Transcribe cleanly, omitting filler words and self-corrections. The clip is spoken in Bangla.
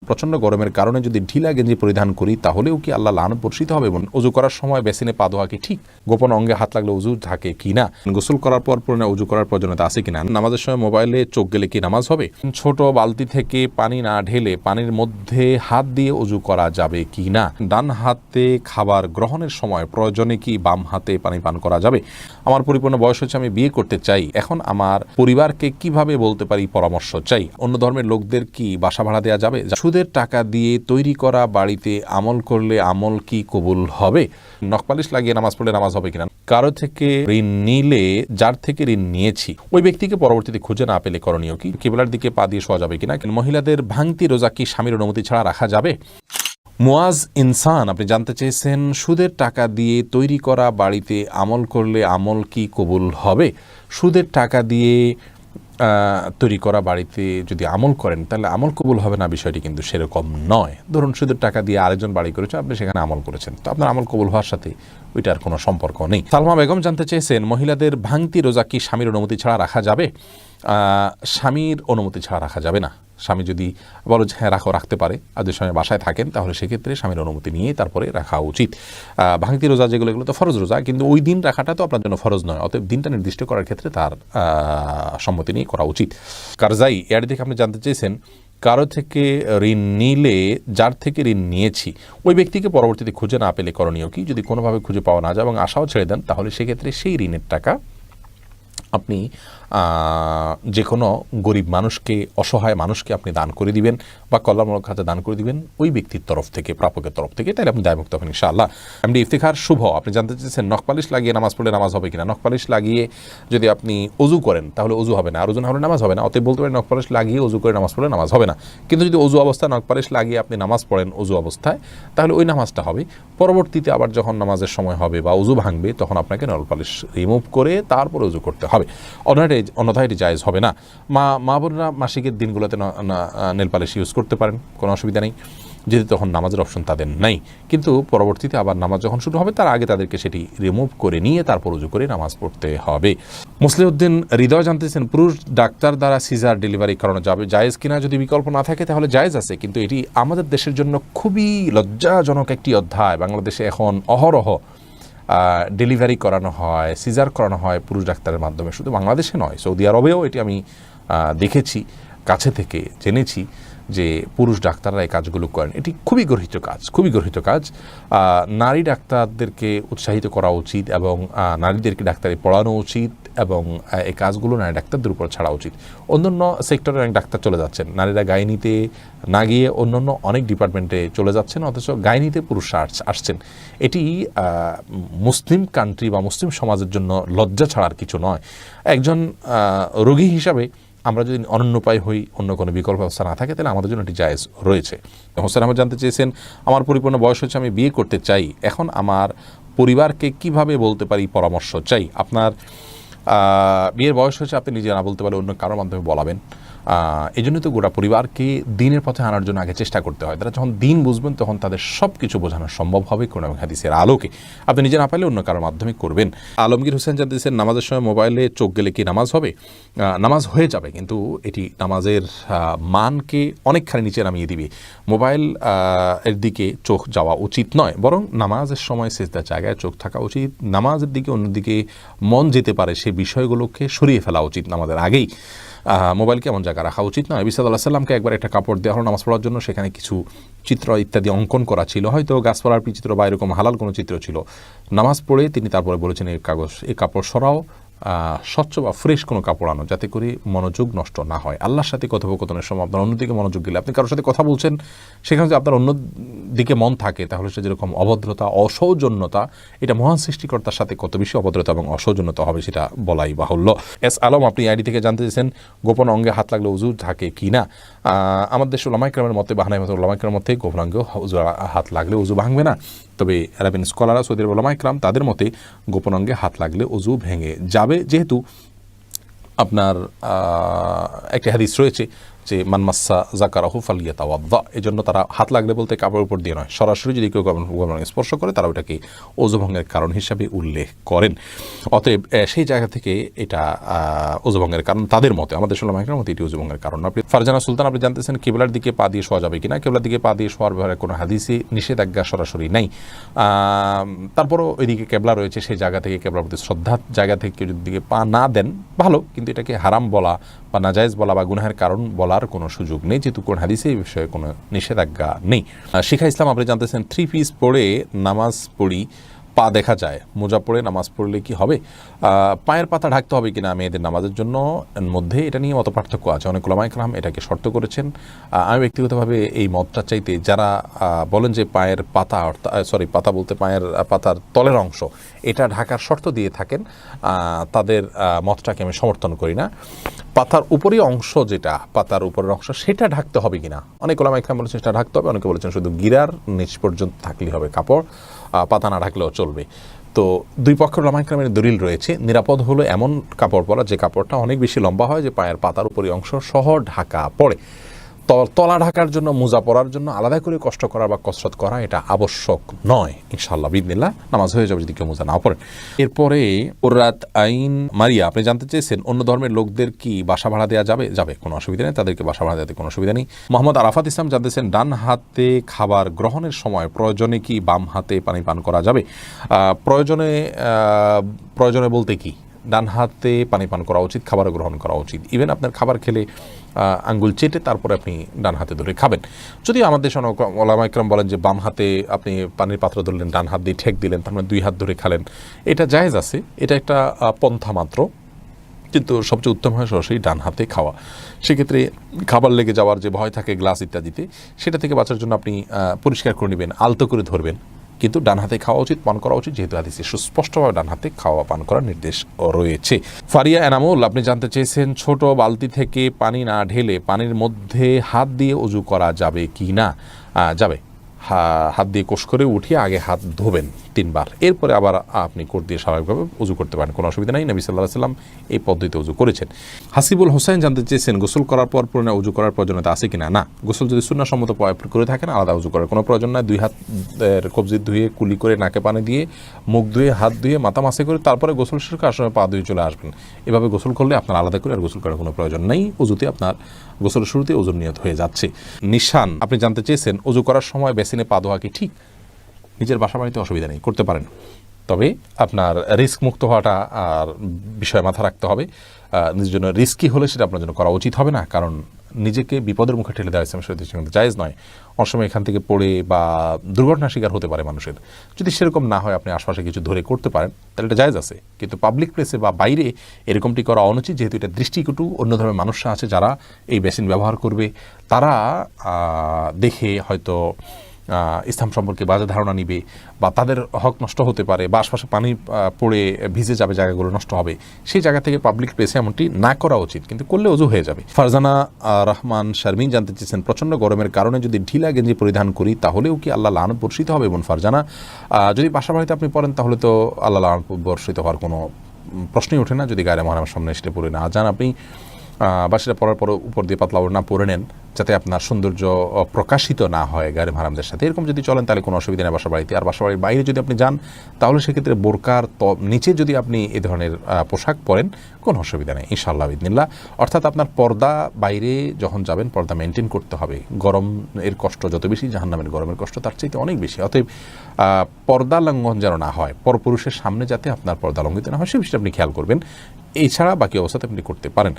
প্রচণ্ড গরমের কারণে যদি ঢিলা গেঞ্জি পরিধান করি তাহলেও কি আল্লাহ লানত বর্ষিত হবে? অজু করার সময় বেসিনে পা ধোয়া কি ঠিক? গোপন অঙ্গে হাত লাগলে উজু থাকে কি না? গোসল করার পর পুরো উজু করার প্রয়োজনীয়তা আছে কিনা? নামাজের সময় মোবাইলে চোখ গেলে কি নামাজ হবে? ছোট বালতি থেকে পানি না ঢেলে পানির মধ্যে হাত দিয়ে উজু করা যাবে কি না? ডান হাতে খাবার গ্রহণের সময় প্রয়োজনে কি বাম হাতে পানি পান করা যাবে? আমার পরিপূর্ণ বয়স হচ্ছে, আমি বিয়ে করতে চাই, এখন আমার পরিবারকে কিভাবে বলতে পারি পরামর্শ চাই? অন্য ধর্মের লোকদের কি বাসা ভাড়া দেওয়া যাবে? সুদের টাকা দিয়ে তৈরি করা বাড়িতে আমল করলে আমল কি কবুল হবে? নখপালিশ লাগিয়ে নামাজ পড়লে নামাজ হবে কিনা? কারো থেকে ঋণ নিলে যার থেকে ঋণ নিয়েছি ওই ব্যক্তিকে পরবর্তীতে খুঁজে না পেলে করণীয় কি? কিবলার দিকে পা দিয়ে শোয়া যাবে কিনা? মহিলাদের ভাঙতি রোজা কি স্বামীর অনুমতি ছাড়া রাখা যাবে? মুয়াজ ইনসান আপনি জানতে চেয়েছেন, সুদের টাকা দিয়ে তৈরি করা বাড়িতে আমল করলে আমল কি কবুল হবে? সুদের টাকা দিয়ে তৈরি করা বাড়িতে যদি আমল করেন তাহলে আমল কবুল হবে না, বিষয়টি কিন্তু সেরকম নয়। ধরুন সুদের টাকা দিয়ে আরেকজন বাড়ি করেছে, আপনি সেখানে আমল করেছেন, তো আপনার আমল কবুল হওয়ার সাথে ওইটার কোনো সম্পর্ক নেই। সালমা বেগম জানতে চেয়েছেন, মহিলাদের ভাঙতি রোজা কি স্বামীর অনুমতি ছাড়া রাখা যাবে? স্বামীর অনুমতি ছাড়া রাখা যাবে না। স্বামী যদি বলো যে হ্যাঁ রাখো, রাখতে পারে, আর যদি স্বামী বাসায় থাকেন তাহলে সেক্ষেত্রে স্বামীর অনুমতি নিয়ে তারপরে রাখা উচিত। ভাঙতি রোজা যেগুলো, এগুলো তো ফরজ রোজা, কিন্তু ওই দিন রাখাটা তো আপনার জন্য ফরজ নয়, অতএব দিনটা নির্দিষ্ট করার ক্ষেত্রে তার সম্মতি নিয়ে করা উচিত। কারজাই এর দিকে আপনি জানতে চেয়েছেন, কারো থেকে ঋণ নিলে যার থেকে ঋণ নিয়েছি ওই ব্যক্তিকে পরবর্তীতে খুঁজে না পেলে করণীয় কি? যদি কোনোভাবে খুঁজে পাওয়া না যায় এবং আশাও ছেড়ে দেন তাহলে সেক্ষেত্রে সেই ঋণের টাকা আপনি যে কোনো গরিব মানুষকে, অসহায় মানুষকে আপনি দান করে দিবেন বা কল্যাণমূলক খাতে দান করে দিবেন ওই ব্যক্তির তরফ থেকে, প্রাপকের তরফ থেকে, তাহলে আপনি দায়মুক্ত হবেন ইনশাআল্লাহ। এমডি ইফতিখার শুভ আপনি জানতে চেয়েছেন, নখপালিশ লাগিয়ে নামাজ পড়লে নামাজ হবে কিনা? নখপালিশ লাগিয়ে যদি আপনি অজু করেন তাহলে অজু হবে না, আর ওজু না হলে নামাজ হবে না, অতএব বলতে পারেন নখপালিশ লাগিয়ে অজু করে নামাজ পড়লে নামাজ হবে না। কিন্তু যদি অজু অবস্থায় নখপালিশ লাগিয়ে আপনি নামাজ পড়েন অজু অবস্থায়, তাহলে ওই নামাজটা হবে। পরবর্তীতে আবার যখন নামাজের সময় হবে বা অজু ভাঙবে তখন আপনাকে নখপালিশ রিমুভ করে তারপর অজু করতে হবে, অন্যথায় এটি জায়েজ হবে না। মা বোনরা মাসিকের দিনগুলোতে নেল পালিশ ইউজ করতে পারেন, কোনো অসুবিধা নেই, যদি তখন নামাজের অপশন তাদের নাই। কিন্তু পরবর্তীতে আবার নামাজ যখন শুরু হবে তার আগে তাদেরকে সেটি রিমুভ করে নিয়ে তারপর উজু করে নামাজ পড়তে হবে। মুসলিউদ্দিন হৃদয় জানতেছেন, পুরুষ ডাক্তার দ্বারা সিজার ডেলিভারি করানো যাবে, জায়েজ কিনা? যদি বিকল্প না থাকে তাহলে জায়েজ আছে, কিন্তু এটি আমাদের দেশের জন্য খুবই লজ্জাজনক একটি অধ্যায়। বাংলাদেশে এখন অহরহ ডেলিভারি করানো হয়, সিজার করানো হয় পুরুষ ডাক্তারের মাধ্যমে। শুধু বাংলাদেশে নয়, সৌদি আরবেও এটি আমি দেখেছি, কাছে থেকে জেনেছি যে পুরুষ ডাক্তাররা এই কাজগুলো করেন। এটি খুবই গর্হিত কাজ, খুবই গর্হিত কাজ। নারী ডাক্তারদেরকে উৎসাহিত করা উচিত এবং নারীদেরকে ডাক্তারি পড়ানো উচিত এবং এই কাজগুলো নারী ডাক্তারদের উপর ছাড়া উচিত। অন্যান্য সেক্টরে অনেক ডাক্তার চলে যাচ্ছেন, নারীরা গাইনিতে না গিয়ে অন্যান্য অনেক ডিপার্টমেন্টে চলে যাচ্ছেন, অথচ গাইনিতে পুরুষরা আসছেন। এটি মুসলিম কান্ট্রি বা মুসলিম সমাজের জন্য লজ্জা ছাড়ার কিছু নয়। একজন রোগী হিসাবে আমরা যদি অনন্যোপায় হই, অন্য কোনো বিকল্প ব্যবস্থা না থাকে, তাহলে আমাদের জন্য এটি জায়েজ রয়েছে। হোসেন আহমদ জানতে চেয়েছেন, আমার পরিপূর্ণ বয়স হচ্ছে, আমি বিয়ে করতে চাই, এখন আমার পরিবারকে কিভাবে বলতে পারি পরামর্শ চাই? আপনার বিয়ের বয়স হচ্ছে, আপনি নিজে না বলতে পারলে অন্য কারোর মাধ্যমে বলাবেন। এই জন্য তো গোটা পরিবারকে দিনের পথে আনার জন্য আগে চেষ্টা করতে হয়। তারা যখন দিন বুঝবেন তখন তাদের সব কিছু বোঝানো সম্ভব হবে কোরআন এবং হাদিসের আলোকে। আপনি নিজে না পারলে অন্য কারোর মাধ্যমে করবেন। আলমগীর হোসেন জানতেছেন, নামাজের সময় মোবাইলে চোখ গেলে কি নামাজ হবে? নামাজ হয়ে যাবে, কিন্তু এটি নামাজের মানকে অনেকখানি নিচে নামিয়ে দিবে। মোবাইল এর দিকে চোখ যাওয়া উচিত নয়, বরং নামাজের সময় সিজদার জায়গায় চোখ থাকা উচিত। নামাজের দিকে অন্যদিকে মন যেতে পারে সে বিষয়গুলোকে সরিয়ে ফেলা উচিত নামাজের আগেই। মোবাইলকে এমন জায়গা রাখা উচিত নয়। নবী সাল্লাল্লাহু আলাইহি ওয়াসাল্লামকে একবার একটা কাপড় দেওয়া হলো নামাজ পড়ার জন্য, সেখানে কিছু চিত্র ইত্যাদি অঙ্কন করা ছিল, হয়তো গাছপালার চিত্র বা এরকম হালাল কোনো চিত্র ছিল। নামাজ পড়ে তিনি তারপরে বলেছেন, এই কাপড় সরাও, স্বচ্ছ বা ফ্রেশ কোনো কাপড় আনো, যাতে করে মনোযোগ নষ্ট না হয়। আল্লাহর সাথে কথোপকথনের সময় আপনার অন্যদিকে মনোযোগ গেলে, আপনি কারোর সাথে কথা বলছেন, সেখানে যদি আপনার অন্যদিকে মন থাকে তাহলে সে যেরকম অভদ্রতা, অসৌজন্যতা, এটা মহান সৃষ্টিকর্তার সাথে কত বেশি অভদ্রতা এবং অসৌজন্যতা হবে সেটা বলাই বাহুল্য। এস আলম আপনি আইডি থেকে জানতে চেয়েছেন, গোপন অঙ্গে হাত লাগলে উজু থাকে কি না? আমাদের দেশের উলামায়ে কেরামের মতে, বাহানাই মতে উলামায়ে কেরামের মতে গোপন অঙ্গে হাত লাগলে উজু ভাঙবে না। তবে আরবিন স্কলাররা, সৌদি আরবের উলামায়ে কেরাম, তাদের মতে গোপন অঙ্গে হাত লাগলে উজু ভেঙে যাবে, যেহেতু আপনার একটি হাদিস রয়েছে যে মানমাসা জাকারাহু ফালিয়াতাওয়াদ্দা, এই জন্য তারা হাত লাগলে বলতে কাপড়ের উপর দিয়ে নয়, সরাসরি যদি কেউ স্পর্শ করে তারা ওটাকে ওযু ভঙ্গের কারণ হিসাবে উল্লেখ করেন। অতএব সেই জায়গা থেকে এটা ওযু ভঙ্গের কারণ তাদের মতে, আমাদের উলামায়ে মতে এটি ওযু ভঙ্গের কারণ। আপনি ফারজানা সুলতান, আপনি জানতেছেন কিবলার দিকে পা দিয়ে শোয়া যাবে কিনা। কিবলার দিকে পা দিয়ে শোয়ার ব্যাপারে কোনো হাদিসে নিষেধাজ্ঞা সরাসরি নাই। তারপরও ওইদিকে কেবলা রয়েছে, সেই জায়গা থেকে কেবলার প্রতি শ্রদ্ধার জায়গা থেকে কেউ যদি দিকে পা না দেন ভালো, কিন্তু এটাকে হারাম বলা বা নাজায়েজ বলা বা গুনাহের কারণ বলার কোনো সুযোগ নেই, যেহেতু কোন হাদিসে এই বিষয়ে কোনো নিষেধাজ্ঞা নেই। শিখা ইসলাম, আপনি জানতেছেন 3 পিস পরে নামাজ পড়ি, পা দেখা যায়, মোজা পরে নামাজ পড়লে কি হবে? পায়ের পাতা ঢাকতে হবে কিনা মেয়েদের নামাজের জন্য মধ্যে এটা নিয়ে মত পার্থক্য আছে। অনেক উলামায়ে কেরাম এটাকে শর্ত করেছেন। আমি ব্যক্তিগতভাবে এই মতটা চাইতে, যারা বলেন যে পায়ের পাতা, পাতা বলতে পায়ের পাতার তলের অংশ এটা ঢাকার শর্ত দিয়ে থাকেন, তাদের মতটাকে আমি সমর্থন করি না। পাতার উপরের অংশ, যেটা পাতার উপরের অংশ, সেটা ঢাকতে হবে কিনা অনেক উলামায়ে কেরাম বলেছেন সেটা ঢাকতে হবে, অনেকে বলেছেন শুধু গিরার নিচ পর্যন্ত থাকলেই হবে কাপড়, পাতা না ঢাকলেও চলবে। তো দুই পক্ষের উলামায়ে কেরামের দলিল রয়েছে। নিরাপদ হলো এমন কাপড় পরা যে কাপড়টা অনেক বেশি লম্বা হয়, যে পায়ের পাতার উপরের অংশ সহ ঢাকা পড়ে। তলা ঢাকার জন্য, মোজা পরার জন্য আলাদা করে কষ্ট করা বা কসরত করা এটা আবশ্যক নয়। ইনশাআল্লাহ বিইذনিল্লাহ নামাজ হয়ে যাবে যদি কেউ মোজা না পড়েন। এরপরে উরাত আইন মারিয়া, আপনি জানতে চেয়েছেন অন্য ধর্মের লোকদের কি বাসা ভাড়া দেওয়া যাবে? যাবে, কোনো অসুবিধা নেই, তাদেরকে বাসা ভাড়া দেওয়াতে কোনো অসুবিধা নেই। মোহাম্মদ আরাফাত ইসলাম জানতেছেন ডান হাতে খাবার গ্রহণের সময় প্রয়োজনে কি বাম হাতে পানি পান করা যাবে? প্রয়োজনে বলতে কি, ডান হাতে পানি পান করা উচিত, খাবার গ্রহণ করা উচিত। ইভেন আপনার খাবার খেলে আঙ্গুল চেটে তারপরে আপনি ডান হাতে ধরে খাবেন। যদিও আমাদের উলামায়ে কেরাম বলেন যে বাম হাতে আপনি পানির পাত্র ধরলেন, ডান হাত দিয়ে ঠেক দিলেন, তার মানে 2 হাত ধরে খালেন, এটা জায়েজ আছে, এটা একটা পন্থা মাত্র, কিন্তু সবচেয়ে উত্তম হয় সরাসরি ডান হাতে খাওয়া। সেক্ষেত্রে খাবার লেগে যাওয়ার যে ভয় থাকে গ্লাস ইত্যাদিতে, সেটা থেকে বাঁচার জন্য আপনি পরিষ্কার করে নেবেন, আলতো করে ধরবেন, কিন্তু ডান হাতে খাওয়া উচিত, পান করা উচিত, যেহেতু হাদিসে সুস্পষ্টভাবে ডান হাতে খাওয়া পান করার নির্দেশ রয়েছে। ফারিয়া এনামুল, আপনি জানতে চেয়েছেন ছোট বালতি থেকে পানি না ঢেলে পানির মধ্যে হাত দিয়ে ওযু করা যাবে কি না? যাবে। হাত দিয়ে কোষ করে উঠিয়ে আগে হাত ধোবেন 3 বার, এরপরে আবার আপনি কোট দিয়ে স্বাভাবিকভাবে ওযু করতে পারেন, কোনো অসুবিধা নাই। নবী সাল্লাল্লাহু আলাইহি ওয়াসাল্লাম এই পদ্ধতিতে ওযু করেছেন। হাসিবুল হোসেন জানতে চেয়েছেন গোসল করার পর পুনরায় ওযু করার প্রয়োজনীয়তা আছে কিনা? না, গোসল যদি সুন্নাহসম্মত করে থাকেন আলাদা ওযু করার কোনো প্রয়োজন নাই। 2 হাতের কবজি ধুয়ে, কুলি করে, নাকে পানি দিয়ে, মুখ ধুয়ে, হাত ধুয়ে, মাথা মাসে করে তারপরে গোসল শেষ করে আসার সময় পা ধুয়ে চলে আসবেন। এভাবে গোসল করলে আপনার আলাদা করে আর গোসল করার কোনো প্রয়োজন নেই। ওযুতে আপনার গোসলের শুরুতে ওযুর নিয়ত হয়ে যাচ্ছে। নিশান, আপনি জানতে চেয়েছেন ওযু করার সময় বেসিনে পা ধোয়া কি ঠিক? নিজের বাসা বাড়িতে অসুবিধা নেই, করতে পারেন, তবে আপনার রিস্ক মুক্ত হওয়াটা আর বিষয়ে মাথা রাখতে হবে। নিজের জন্য রিস্কি হলে সেটা আপনার জন্য করা উচিত হবে না, কারণ নিজেকে বিপদের মুখে ঠেলে দেওয়া ইসলামের শরীয়তে সেখানে জায়েজ নয়। অনেক সময় এখান থেকে পড়ে বা দুর্ঘটনার শিকার হতে পারে মানুষের। যদি সেরকম না হয়, আপনি আশপাশে কিছু ধরে করতে পারেন, তাহলে এটা জায়েজ আছে। কিন্তু পাবলিক প্লেসে বা বাইরে এরকমটি করা অনুচিত, যেহেতু এটা দৃষ্টিকটু। অন্য ধরনের মানুষরা আছে যারা এই বেসিন ব্যবহার করবে, তারা দেখে হয়তো ইসলাম সম্পর্কে বাজে ধারণা নিবে, বা তাদের হক নষ্ট হতে পারে, বা আশপাশে পানি পড়ে ভিজে যাবে, জায়গাগুলো নষ্ট হবে। সেই জায়গা থেকে পাবলিক প্লেসে এমনটি না করা উচিত, কিন্তু করলে ওযু হয়ে যাবে। ফারজানা রহমান শারমিন জানতে চেয়েছেন প্রচণ্ড গরমের কারণে যদি ঢিলা গেঞ্জি পরিধান করি তাহলেও কি আল্লাহ লানত বর্ষিত হবে? এবং ফারজানা, যদি বাসা বাড়িতে আপনি পড়েন তাহলে তো আল্লাহ লানত বর্ষিত হওয়ার কোনো প্রশ্নই ওঠে না, যদি গায়ে মহারামের সামনে সেটা পড়ে না যান আপনি, বা সেটা পরার পর উপর দিয়ে পাতলা ওড়না পরে নেন, যাতে আপনার সৌন্দর্য প্রকাশিত না হয় গায়ের মাহারামদের সাথে। এরকম যদি চলেন তাহলে কোনো অসুবিধা নেই বাসা বাড়িতে। আর বাসা বাড়ির বাইরে যদি আপনি যান তাহলে সেক্ষেত্রে বোরকার নিচে যদি আপনি এ ধরনের পোশাক পরেন, কোনো অসুবিধা নেই ইনশাআল্লাহ বিইذনিল্লাহ। অর্থাৎ আপনার পর্দা, বাইরে যখন যাবেন পর্দা মেনটেন করতে হবে। গরম এর কষ্ট যত বেশি, জাহান্নামের গরমের কষ্ট তার চাইতে অনেক বেশি। অতএব পর্দা লঙ্ঘন যেন না হয়, পরপুরুষের সামনে যাতে আপনার পর্দা লঙ্ঘিত না হয়, সে বিষয়টা আপনি খেয়াল করবেন। এছাড়া বাকি অবস্থাতে আপনি করতে পারেন।